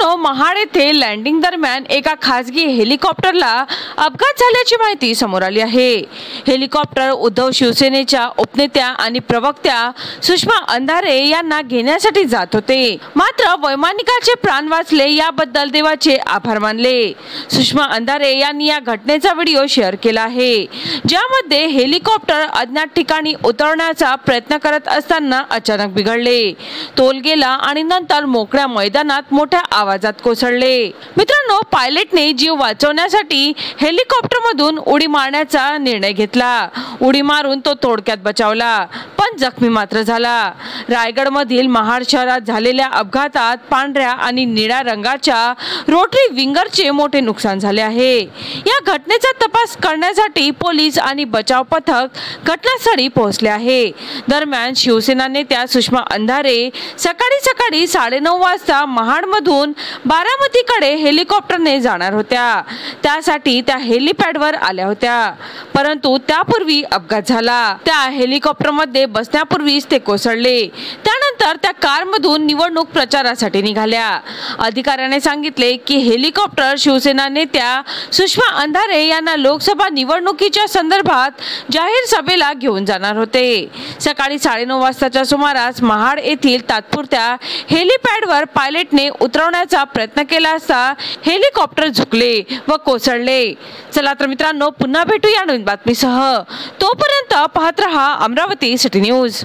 मित्रांनो, महाड येथे लँडिंग दरम्यान एका खासगी हेलिकॉप्टरला अपघात झाल्याची माहिती समोर आली आहे। हेलिकॉप्टर उद्धव शिवसेनेच्या उपनेत्या आणि प्रवक्त्या सुषमा अंधारे यांना घेण्यासाठी जात होते, मात्र वैमानिकाचे प्राण वाचले याबद्दल देवाचे आभार मानले। सुषमा अंधारे यांनी या घटनेचा व्हिडिओ शेअर केला आहे, ज्यामध्ये हेलिकॉप्टर अज्ञात ठिकाणी उतरण्याचा प्रयत्न करत असताना अचानक बिघडले, तोल गेला आणि नंतर मोकळ्या मैदानात मोठ्या आवाजात कोसळले। मित्रांनो, पायलटने जीव वाचवण्यासाठी हेलिकॉप्टरमधून उडी मारण्याचा निर्णय घेतला। उडी मारून तो थोडक्यात बचावला, पण जखमी मात्र झाला। रायगड मधील महाड शहरात झालेल्या अपघातात पांढऱ्या आणि निळ्या रंगाच्या रोटरी विंगरचे मोठे नुकसान झाले आहे। या घटनेचा तपास करण्यासाठी पोलीस आणि बचाव पथक घटनास्थळी पोहोचले आहे। दरम्यान शिवसेना नेत्या सुषमा अंधारे सकाळी 9:30 वाजता महाड मधून बारामतीकडे हेलिकॉप्टरने जाणार होत्या। त्यासाठी त्या हेलिपॅडवर आल्या होत्या, परंतु त्यापूर्वी अपघात झाला। त्या हेलिकॉप्टरमध्ये बसण्यापूर्वीच ते कोसळले। त्यानंतर त्या कारमधून निवडणूक प्रचारासाठी निघाल्या। अधिकाऱ्याने सांगितले की हेलिकॉप्टर शिवसेना नेत्या सुषमा अंधारे यांना लोकसभा निवडणुकीच्या संदर्भात जाहीर सभेला घेऊन जाणार होते। सकाळी 9:30 वाजताच्या सुमारास महाड येथील तात्पुरत्या हेलिपॅडवर पायलटने उतरवण्याचा प्रयत्न केला असता हेलिकॉप्टर झुकले व कोसळले। चला तर मित्रांनो, पुन्हा भेटूया नवीन बातमीसह। तोपर्यंत पाहत रहा अमरावती सिटी न्यूज।